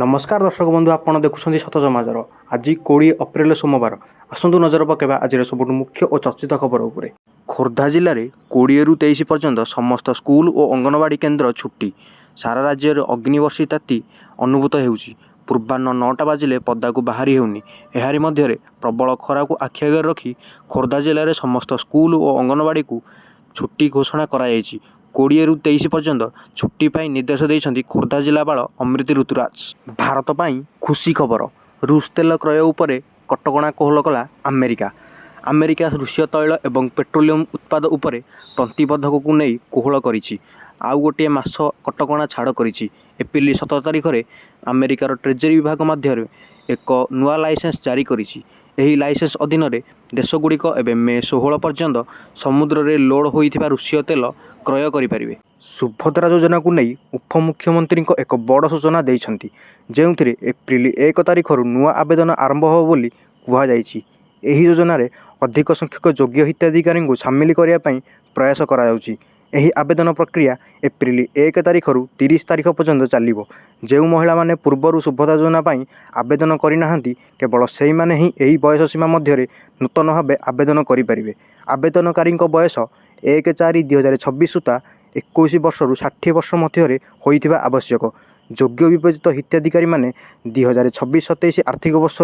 नमस्कार दर्शक बंधु आपड़ देखुं सत समाजर आज 20 अप्रैल सोमवार आसतु नजर पकेबा आज सब मुख्य और चर्चित खबर उपर। खोर्धा जिले में 20 ରୁ 23 पर्यंत समस्त स्कूल और अंगनवाड़ी केन्द्र छुट्टी। सारा राज्य में अग्निवर्षी ताती अनुभूत होउछि। पूर्वाह्न 9टा बाजिले पदा को बाहरी हेउनी। एहारी मध्य प्रबल खरा को आखि आगे रखी खोर्धा जिले में समस्त स्कूल और अंगनवाड़ी को छुट्टी घोषणा कराଯାଇଛି। 20 ରୁ 23 पर्यंत छुट्टी पाई निर्देश देइछन्ति खोर्धा जिलापाल अमृति ऋतुराज। भारत पाई खुशी खबर। रूस तेल क्रय उपरे कटकणा कोहल कला अमेरिका। अमेरिका रूसीय तैल एवं पेट्रोलियम उत्पाद उपरे प्रतिबंधक को नहीं कोहल करिछि। आउ गोटे मास कटकणा छाड़ करिछि। एप्रिल 17 तारिख में अमेरिकार ट्रेजरी विभाग मध्य एक नुआ लाइसेंस जारी करिछि। एही लाइसेंस अधीन देशगुड़िक एवं मे 16 पर्यंत समुद्र में लोड होइथिबा रूसीय तेल क्रय करिपारिबे। सुभद्रा योजना को नहीं उपमुख्यमंत्री एक बड़ सूचना देइछन्ति, जेउथिरे एप्रिल 1 तारिख नुआ आवेदन आरंभ हो बोली कुहाଯାଇଛି। एही योजना रे अधिक संख्यक योग्य हिताधिकारी को सामिल करने प्रयास करायाउछि। एही आवेदन प्रक्रिया एप्रिल 1 तारिख 30 तारिख पर्यंत चलिबो। जो महिला माने पूर्वर सुभद्रा योजना पाई आवेदन करिनाहांती केवल सेही माने ही एही बयस सीमा मध्य नूतन भावे आवेदन करिपारिबे। आवेदनकारी बयस 1/4/2026 सुता 21 वर्ष रु 60 वर्ष मध्य होइथिबा आवश्यक। योग्य विवेचित हिताधिकारी माने 2026-27 आर्थिक वर्ष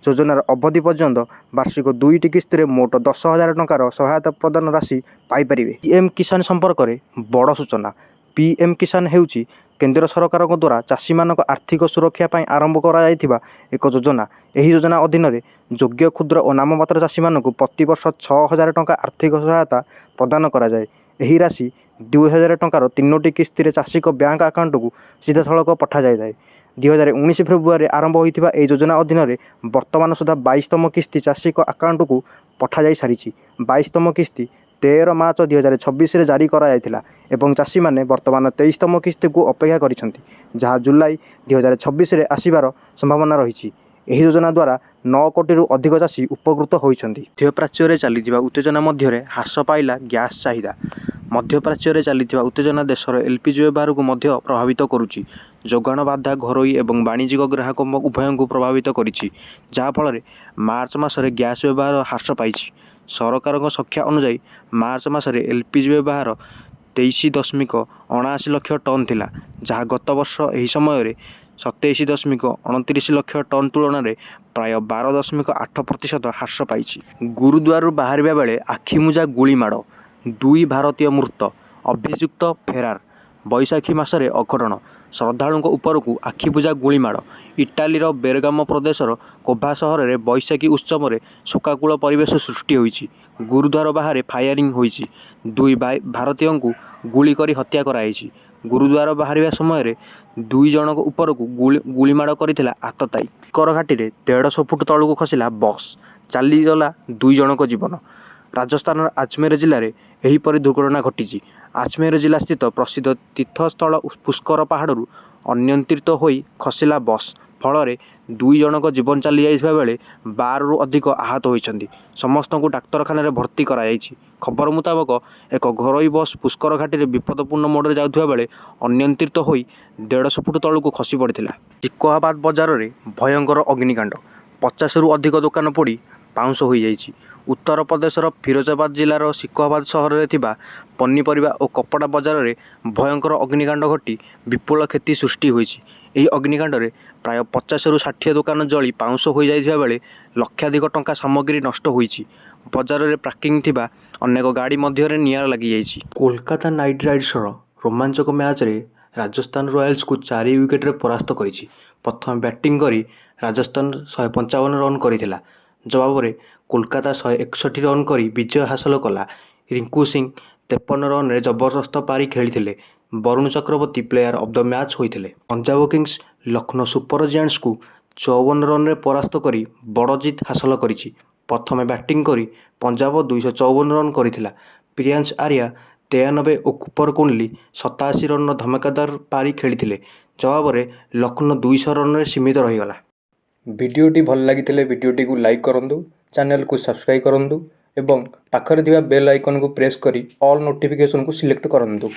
योजनार अवधि पर्यंत वार्षिक 2टी किस्त मोट 10,000 टंकार सहायता प्रदान राशि पाइपर। पीएम किसान संपर्क में बड़ सूचना। पीएम किसान हेउची केंद्र सरकार द्वारा चाषी मानक आर्थिक सुरक्षा पाई आरंभ करा एक योजना। एही योजना अधीन योग्य क्षुद्र और नाममात्र चाषी मानक प्रति वर्ष 6,000 टंका आर्थिक सहायता प्रदान करा जाए। एही राशि 2,000 टंकार 3टी किस्त चाषी बैंक आकाउंट को सीधा सड़क पठा जाए। 2019 फेब्रुआरी आरंभ होइथिबा ए योजना अधीन वर्तमान सुधा 22तम किस्ती चाषी आकाउंट को पठा जाई सारिछि। 22तम किस्ती 13 मार्च 2026 रे जारी करा जायतिला एवं चाषी माने वर्तमान 23तम किस्ती को अपेक्षा करिसंति, जहाँ जुलाई 2026 रे आसीबार संभावना रहिछि। एही योजना द्वारा 9 कोटी रु अधिक चाषी उपकृत होइछन्ति। मध्यप्राच्य रे चलीथिबा उत्तेजना मध्य ह्रास पाइला गैस चाहिदा। मध्यप्राच्य रे चलीथिबा उत्तेजना देशर एलपीजी व्यवहार को मध्य प्रभावित करुछि। जोगाण बाधा घरोई एवं वाणिज्यिक ग्राहक उभय को प्रभावित करिछि, जहाँ फल मार्च मासरे गैस व्यवहार ह्रास पाइछि। सरकार संख्या अनुसार मार्च मासरे एलपीजी व्यवहार 23.79 लाख टन थिला, जहाँ गत वर्ष एही समय 27.29 लाख टन तुलन में प्राय 12.8% ह्रास पाइछि। गुरुद्वार बाहर बेले आखिमुजा गुलीमाड़, 2 भारतीय मृत, अभियुक्त फेरार। बैशाखी मासरे अघटन, श्रद्धालुओं उपरकू आखिबुझा गुलीमाड़। इटालीर बेरगामो प्रदेशर कोभा सहर में बैशाखी उत्सव में शोकाकूल परिवेश सृष्टि होइछि। गुरुद्वार बाहर फायरिंग होइछि। 2 भारतीयों को गुली करी हत्या कराइछि। गुरुद्वार बाहर समय 2 जनक उपरकू गुलीमाड़ करथिला आततायी। करघाटी में 150 फुट तलू खसला बस, चलीगला 2 जनक जीवन। राजस्थान अजमेर जिले में एहीपरि दुर्घटना घटी। अजमेर जिला स्थित प्रसिद्ध तीर्थस्थल पुष्कर पहाड़ अनियंत्रित होई खसला बस, फल 2 जनक जीवन चली जाइथिबा बेले 12 रु अधिक आहत होइछन्ति। समस्त को डाक्तरखाना रे भर्ती कराइछि। खबर मुताबक एक घरोई बस पुष्कर घाटी में विपदपूर्ण मोड़ जाउथिबा बेले अनियंत्रित होई 150 फुट तलू खसी पड़िथिला। चिकोहाबाद बजार में भयंकर अग्निकांड, 50 रु अधिक दुकान पोड़ी पाउंस हो जाइछि। उत्तर प्रदेशर फिरोजाबाद जिलार सिकोहाबाद सहर में थिबा पनीपरिबा और कपड़ा बजार में भयंकर अग्निकांड घटी विपुल क्षति सृष्टि होइछि। एही अग्निकांड में प्राय 50 रु 60 दुकान जली पाउंस हो जाइथिबा बेले लक्षाधिक टंका सामग्री नष्ट होइछि। बजार में पार्किंग थिबा अनेक गाड़ी मध्य निआर लगी जाइछि। कोलकाता नाइट राइडर्सर रोमांचक मैच रे राजस्थान रॉयल्स को 4 विकेट रे परास्त करिछि। प्रथम बैटिंग करी राजस्थान 155 रन करिथिला। जवाब में कोलकाता 161 रन करी विजय हासिल कला। रिंकू सिंह 53 रन रे जबरदस्त पारी खेली। Varun Chakravarthy player of the match होइथिले। Punjab Kings Lucknow Super Giants को 54 रन रे परास्त करी बड़ जीत हासिल करिछि। प्रथम बैटिंग करी पंजाब 254 रन करिथिला। प्रियांश आर्या 93 और कुपर कुंडली 87 रन धमाकेदार पारी खेली। जवाब में लखनऊ 200 रन रे सीमित रहीगला। वीडियोटी भल लगी वीडियोटी को लाइक करंतु, चैनल को सब्सक्राइब करंतु एवं पाखरे थिबा बेल आइकन को प्रेस करी ऑल नोटिफिकेशन को सिलेक्ट करंतु।